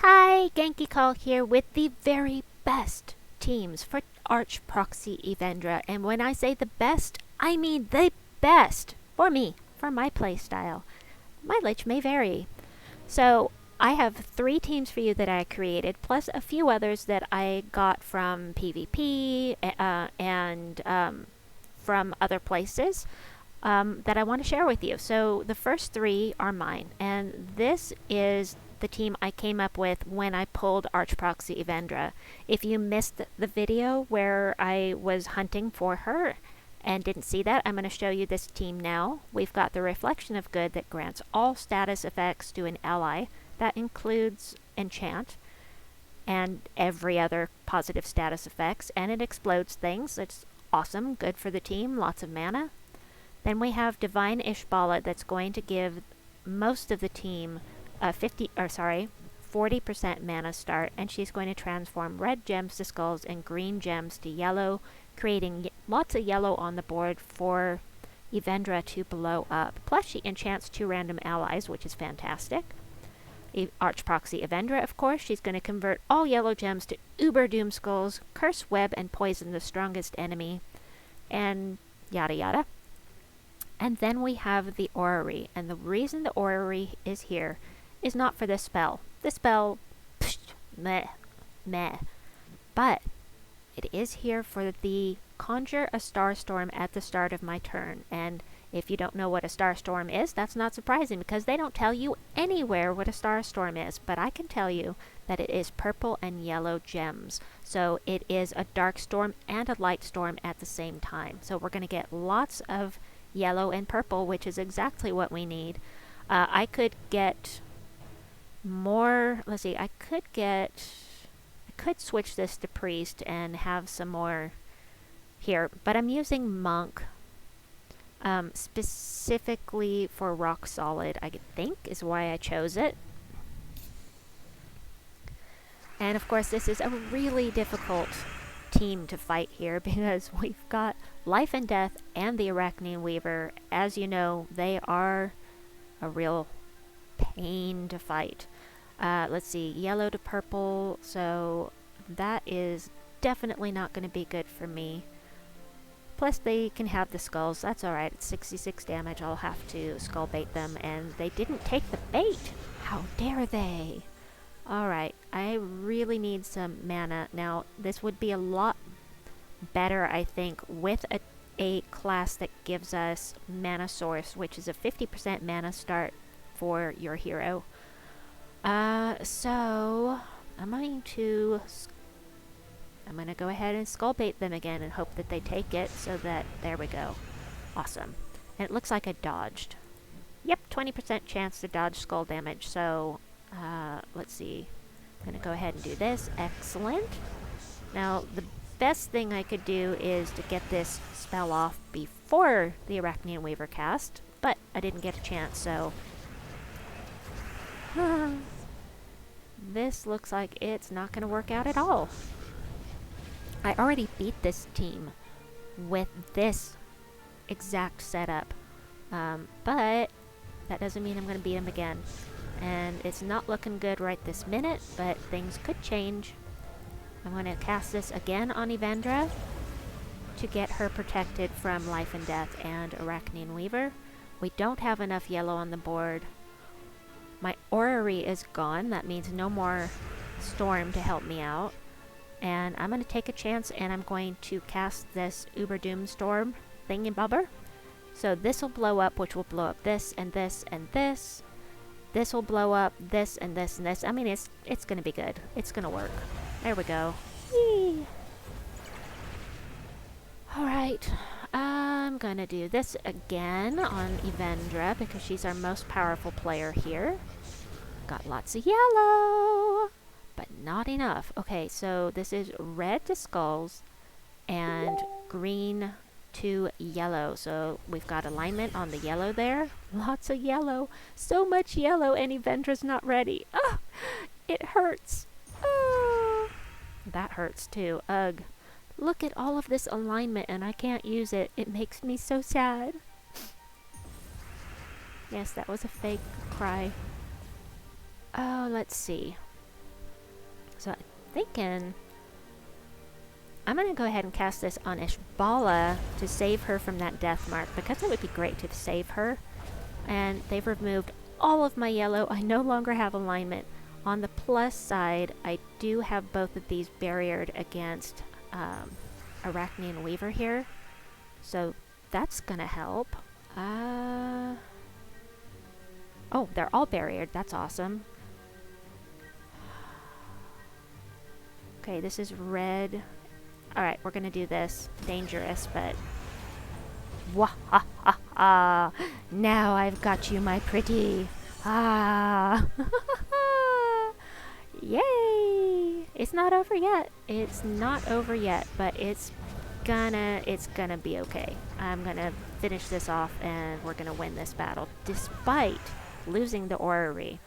Hi! Genki Call here with the very best teams for Archproxy Yvendra. And when I say the best, I mean the best for me, for my playstyle. Mileage may vary. So I have 3 teams for you that I created, plus a few others that I got from PvP and from other places that I want to share with you. So the first 3 are mine, and this is the team I came up with when I pulled Archproxy Yvendra. If you missed the video where I was hunting for her and didn't see that, I'm going to show you this team now. We've got the Reflection of Good that grants all status effects to an ally. That includes enchant and every other positive status effects, and it explodes things. It's awesome, good for the team, lots of mana. Then we have Divine Ishbaala that's going to give most of the team 40% mana start, and she's going to transform red gems to skulls and green gems to yellow, creating lots of yellow on the board for Yvendra to blow up. Plus she enchants 2 random allies, which is fantastic. Archproxy Yvendra, of course, she's going to convert all yellow gems to Uber Doom Skulls, curse, web, and poison the strongest enemy, and yada yada. And then we have the Orrery, and the reason the Orrery is here is not for this spell. This spell, meh. But it is here for the conjure a Starstorm at the start of my turn. And if you don't know what a Starstorm is, that's not surprising because they don't tell you anywhere what a Starstorm is. But I can tell you that it is purple and yellow gems. So it is a dark storm and a light storm at the same time. So we're going to get lots of yellow and purple, which is exactly what we need. I could get more, let's see, I could switch this to priest and have some more here, but I'm using monk specifically for rock solid, I think is why I chose it. And of course this is a really difficult team to fight here because we've got Life and Death and the Arachnaean Weaver. As you know, they are a real pain to fight. Let's see, yellow to purple, so that is definitely not going to be good for me. Plus they can have the skulls, that's alright, it's 66 damage, I'll have to skull bait them, and they didn't take the bait! How dare they! Alright, I really need some mana. Now, this would be a lot better, I think, with a class that gives us Mana Source, which is a 50% mana start for your hero. So I'm going to go ahead and skull bait them again and hope that they take it, so that, there we go. Awesome. And it looks like I dodged. Yep, 20% chance to dodge skull damage, so let's see. I'm going to go ahead and do this. Excellent. Now, the best thing I could do is to get this spell off before the Arachnaean Weaver cast, but I didn't get a chance, so this looks like it's not going to work out at all. I already beat this team with this exact setup, but that doesn't mean I'm going to beat them again. And it's not looking good right this minute, but things could change. I'm going to cast this again on Yvendra to get her protected from Life and Death and Arachnaean Weaver. We don't have enough yellow on the board. My Orrery is gone. That means no more storm to help me out. And I'm going to take a chance and I'm going to cast this Uber Doom Storm thingy-bobber. So this will blow up, which will blow up this and this and this. This will blow up this and this and this. I mean, it's going to be good. It's going to work. There we go. Yee! Alright. I'm going to do this again on Yvendra because she's our most powerful player here. Got lots of yellow, but not enough. Okay, so this is red to skulls and green to yellow. So we've got alignment on the yellow there. Lots of yellow. So much yellow, and Yvendra's not ready. Ah, it hurts. Ah, that hurts too. Ugh. Look at all of this alignment and I can't use it. It makes me so sad. Yes, that was a fake cry. Oh, let's see. So I'm thinking I'm going to go ahead and cast this on Ishbaala to save her from that death mark, because it would be great to save her. And they've removed all of my yellow. I no longer have alignment. On the plus side, I do have both of these barriered against Arachnaean Weaver here. So that's going to help. Oh, they're all barriered. That's awesome. Okay, this is red. Alright, we're going to do this. Dangerous, but... Wah-ha-ha-ha! Now I've got you, my pretty. Ah! Yay! It's not over yet. It's not over yet, but it's gonna be okay. I'm gonna finish this off and we're gonna win this battle, despite losing the Orrery.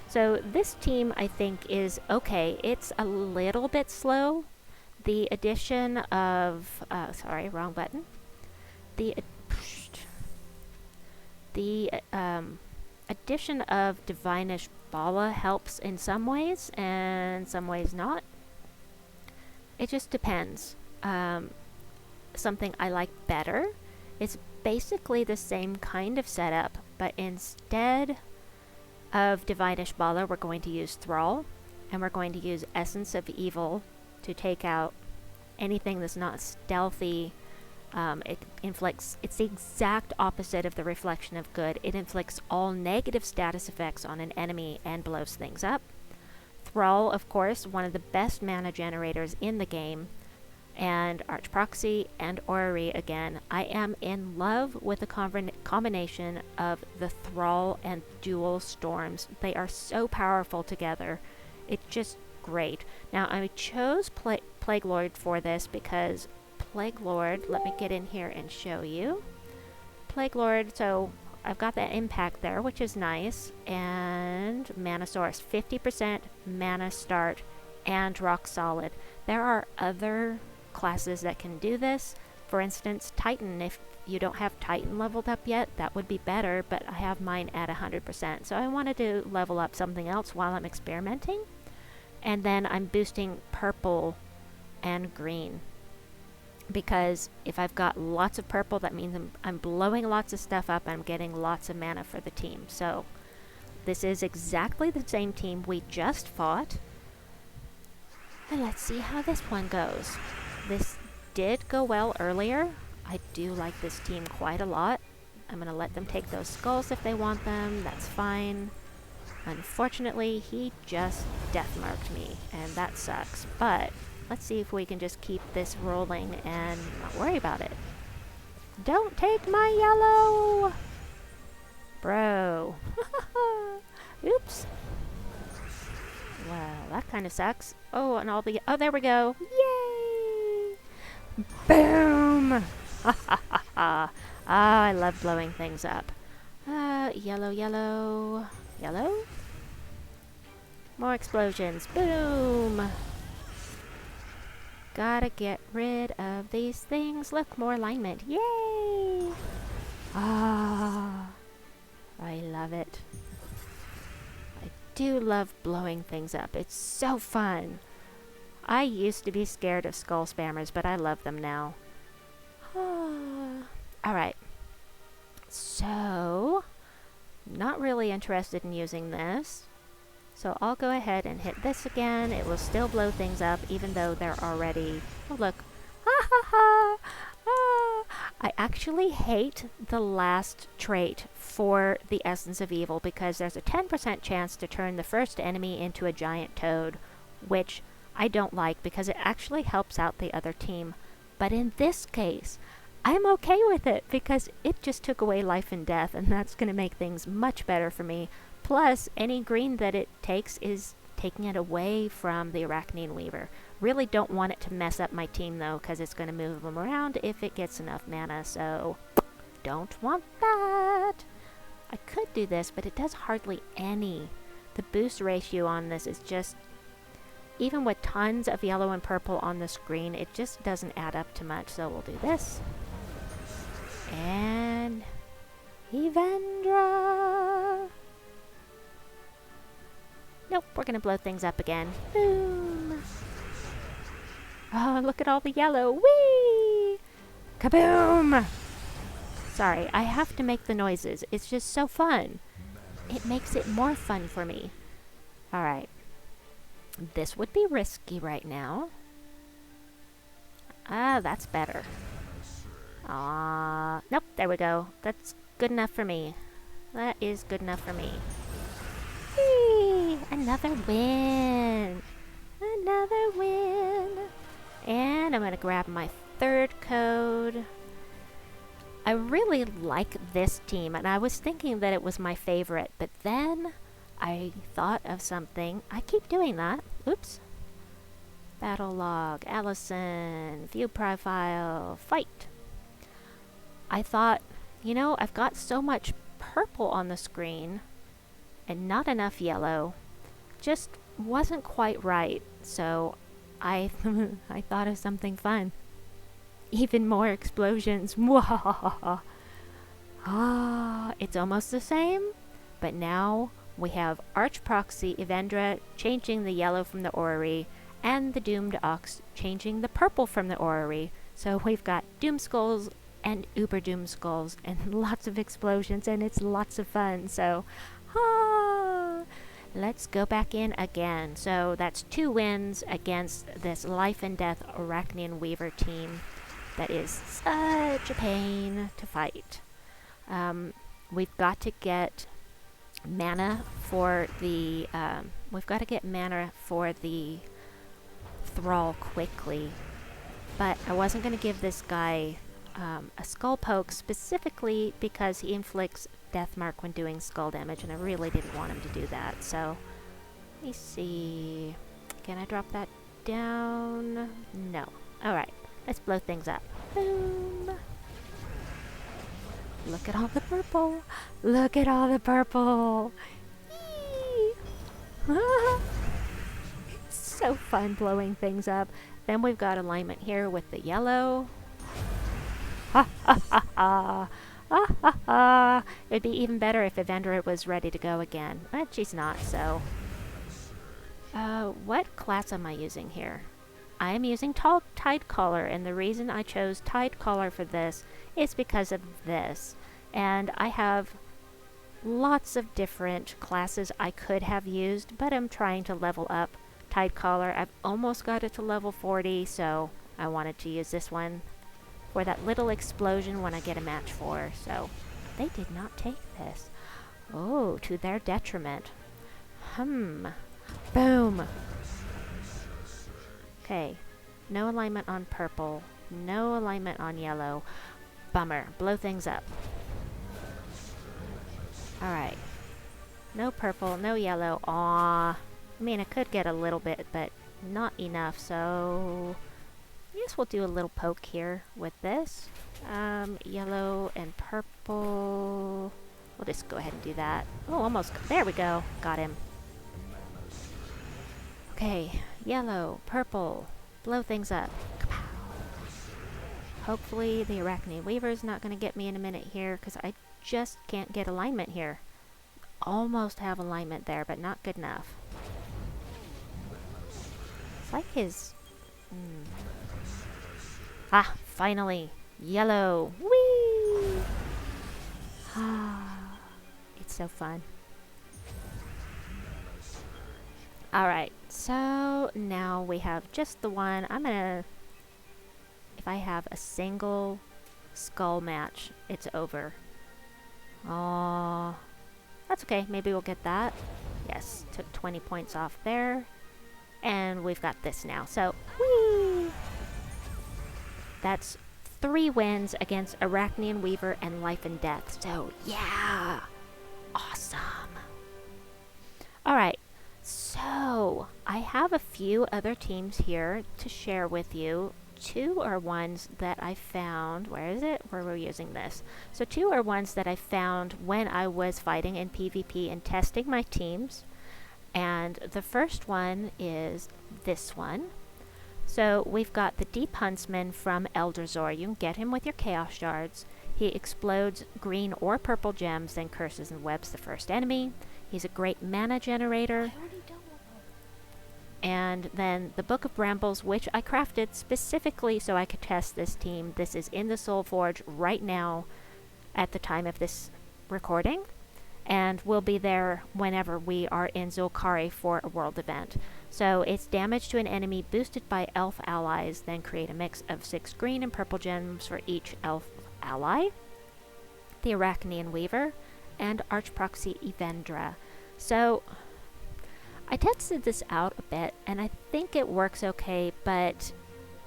So this team, I think, is okay. It's a little bit slow. The addition of... sorry, wrong button. The addition of Divine Ishbaala helps in some ways, and some ways not. It just depends. Something I like better, it's basically the same kind of setup, but instead of Divine Ishbaala, we're going to use Thrall, and we're going to use Essence of Evil to take out anything that's not stealthy. It inflicts, it's the exact opposite of the Reflection of Good. It inflicts all negative status effects on an enemy and blows things up. Thrall, of course, one of the best mana generators in the game, and Archproxy and Orrery again. I am in love with the combination of the Thrall and Dual Storms. They are so powerful together. It's just great. Now, I chose Plague Lord for this because Plague Lord, let me get in here and show you. Plague Lord, so I've got that impact there, which is nice. And Mana Source, 50% Mana Start and Rock Solid. There are other classes that can do this. For instance, Titan. If you don't have Titan leveled up yet, that would be better, but I have mine at 100%. So I wanted to level up something else while I'm experimenting. And then I'm boosting purple and green, because if I've got lots of purple, that means I'm blowing lots of stuff up. I'm getting lots of mana for the team. So this is exactly the same team we just fought. And let's see how this one goes. This did go well earlier. I do like this team quite a lot. I'm going to let them take those skulls if they want them. That's fine. Unfortunately, he just deathmarked me, and that sucks. But let's see if we can just keep this rolling and not worry about it. Don't take my yellow! Bro. Oops. Well, that kind of sucks. Oh, and all the... Oh, there we go. Yay! Boom! Ha ha ha ha. Ah, I love blowing things up. Yellow, yellow. Yellow? More explosions. Boom! Gotta get rid of these things. Look, more alignment. Yay! Ah, I love it. I do love blowing things up. It's so fun. I used to be scared of skull spammers, but I love them now. Alright. So, not really interested in using this. So I'll go ahead and hit this again. It will still blow things up, even though they're already... Oh, look. Ha ha ha! Ah. I actually hate the last trait for the Essence of Evil, because there's a 10% chance to turn the first enemy into a giant toad, which I don't like because it actually helps out the other team. But in this case, I'm okay with it because it just took away life and death, and that's going to make things much better for me. Plus, any green that it takes is taking it away from the Arachnaean Weaver. Really don't want it to mess up my team, though, because it's going to move them around if it gets enough mana, so don't want that. I could do this, but it does hardly any. The boost ratio on this is just... Even with tons of yellow and purple on the screen, it just doesn't add up to much, so we'll do this. And... Yvendra! Nope, we're gonna blow things up again. Boom! Oh, look at all the yellow. Whee! Kaboom! Sorry, I have to make the noises. It's just so fun. It makes it more fun for me. Alright. This would be risky right now. Ah, that's better. Nope, there we go. That's good enough for me. That is good enough for me. Whee! Another win! Another win! And I'm gonna grab my third code. I really like this team, and I was thinking that it was my favorite, but then I thought of something. I keep doing that. Oops. Battle log, Allison, view profile, fight. I thought, you know, I've got so much purple on the screen and not enough yellow. Just wasn't quite right, so I I thought of something fun. Even more explosions. Ah, it's almost the same, but now we have Archproxy Yvendra changing the yellow from the Orrery, and the Doomed Ox changing the purple from the Orrery. So we've got Doom Skulls and Uber Doom Skulls and lots of explosions, and it's lots of fun. So, let's go back in again. So that's 2 wins against this Life and Death Arachnaean Weaver team that is such a pain to fight. We've got to get mana for the Thrall quickly, but I wasn't going to give this guy a skull poke specifically because he inflicts death mark when doing skull damage, and I really didn't want him to do that. So let me see, can I drop that down? No. Alright, let's blow things up. Boom. Look at all the purple. Look at all the purple. It's so fun blowing things up. Then we've got alignment here with the yellow. Ha ha ha ha. Ha ha ha. It'd be even better if Eventra was ready to go again. But she's not, so. What class am I using here? I am using Tidecaller, and the reason I chose Tidecaller for this is because of this. And I have lots of different classes I could have used, but I'm trying to level up Tidecaller. I've almost got it to level 40, so I wanted to use this one for that little explosion when I get a match 4. So they did not take this. Oh, to their detriment. Boom. Okay, no alignment on purple, no alignment on yellow. Bummer, blow things up. Alright, no purple, no yellow. Aww. I mean, I could get a little bit, but not enough, so I guess we'll do a little poke here with this. Yellow and purple. We'll just go ahead and do that. Oh, almost, there we go, got him. Okay, yellow, purple, blow things up. Kapow. Hopefully the Arachnaean Weaver is not going to get me in a minute here, because I just can't get alignment here. Almost have alignment there, but not good enough. It's like his... Ah, finally! Yellow! Whee! Ah, it's so fun. Alright, so now we have just the one. I'm gonna... If I have a single skull match, it's over. Oh, that's okay. Maybe we'll get that. Yes, took 20 points off there. And we've got this now. So, whee! That's 3 wins against Arachnaean Weaver and Life and Death. So, yeah! Awesome! Alright. So, I have a few other teams here to share with you. 2 are ones that I found. Where is it? Where we're using this. So 2 are ones that I found when I was fighting in PvP and testing my teams. And the first one is this one. So we've got the Deep Huntsman from Elderzor. You can get him with your Chaos Shards. He explodes green or purple gems, then curses and webs the first enemy. He's a great mana generator. and then the Book of Brambles, which I crafted specifically so I could test this team. This is in the Soul Forge right now at the time of this recording, and will be there whenever we are in Zuul'Goth for a world event. So it's damage to an enemy boosted by elf allies, then create a mix of 6 green and purple gems for each elf ally, the Arachnaean Weaver, and Archproxy Yvendra. So I tested this out a bit, and I think it works okay, but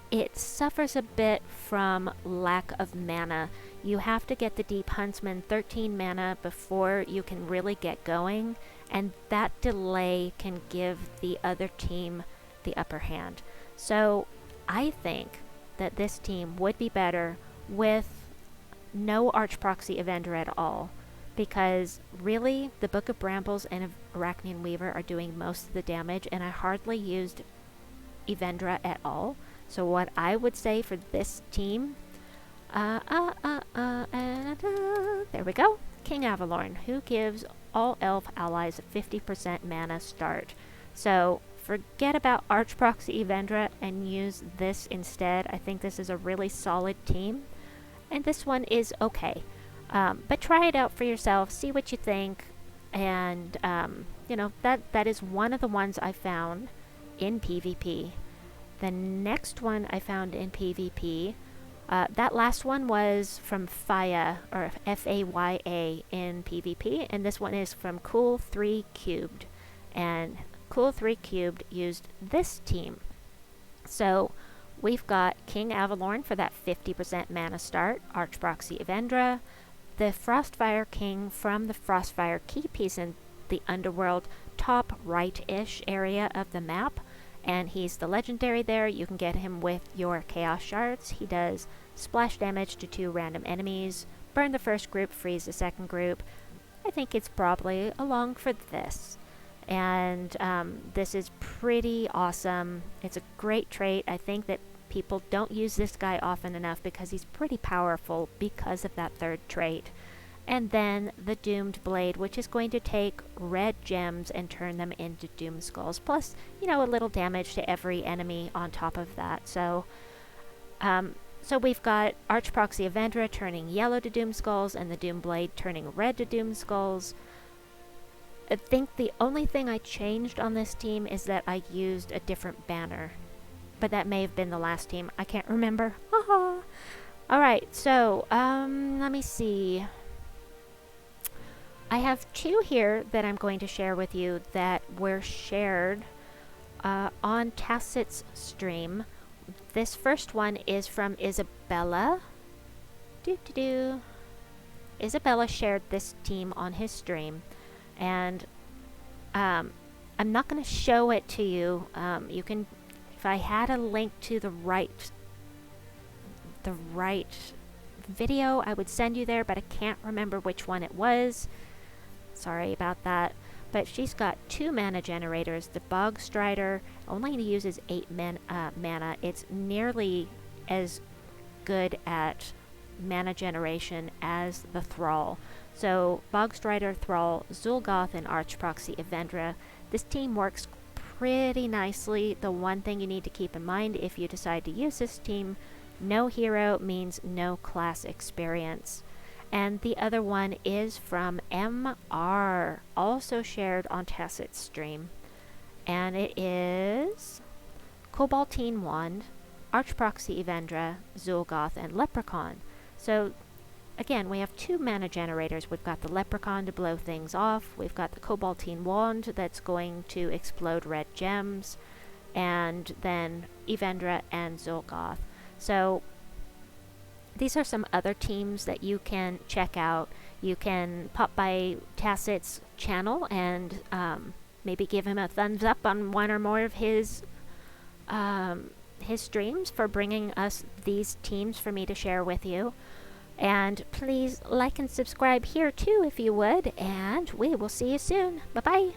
it suffers a bit from lack of mana. You have to get the Deep Huntsman 13 mana before you can really get going, and that delay can give the other team the upper hand. So I think that this team would be better with no Archproxy Yvendra at all, because really the Book of Brambles and Arachnaean Weaver are doing most of the damage, and I hardly used Eventra at all. So what I would say for this team, there we go, King Avelorn, who gives all elf allies a 50% mana start. So forget about Archproxy Yvendra and use this instead. I think this is a really solid team, and this one is okay. But try it out for yourself, see what you think, and you know, that is one of the ones I found in PvP. The next one I found in PvP, that last one was from Faya, or Faya in PvP, and this one is from Cool 3 Cubed. And Cool 3 Cubed used this team. So we've got King Avelorn for that 50% mana start, Archproxy Yvendra, the Frostfire King from the Frostfire key piece in the Underworld top right-ish area of the map, and he's the legendary there. You can get him with your Chaos Shards. He does splash damage to 2 random enemies, burn the first group, freeze the second group. I think it's probably along for this. And this is pretty awesome. It's a great trait. I think that people don't use this guy often enough because he's pretty powerful because of that third trait. And then the Doomed Blade, which is going to take red gems and turn them into Doom Skulls. Plus, you know, a little damage to every enemy on top of that. So we've got Archproxy Yvendra turning yellow to Doom Skulls, and the Doom Blade turning red to Doom Skulls. I think the only thing I changed on this team is that I used a different banner. But that may have been the last team. I can't remember. Alright, so, let me see. I have 2 here that I'm going to share with you that were shared on Tacet's stream. This first one is from Isabella. Isabella shared this team on his stream, and I'm not going to show it to you. You can, if I had a link to the right video, I would send you there, but I can't remember which one it was. Sorry about that. But she's got 2 mana generators. The Bogstrider only uses 8 mana. It's nearly as good at mana generation as the Thrall. So Bogstrider, Thrall, Zuul'Goth, and Archproxy Yvendra. This team works pretty nicely. The one thing you need to keep in mind if you decide to use this team, no hero means no class experience. And the other one is from MR, also shared on Tacet's stream. And it is Cobaltine Wand, Archproxy Yvendra, Zuul'Goth, and Leprechaun. So again, we have 2 mana generators. We've got the Leprechaun to blow things off. We've got the Cobaltine Wand that's going to explode red gems. And then Yvendra and Zuul'Goth. So these are some other teams that you can check out. You can pop by Tacet's channel and maybe give him a thumbs up on one or more of his streams for bringing us these teams for me to share with you. And please like and subscribe here too if you would, and we will see you soon. Bye-bye.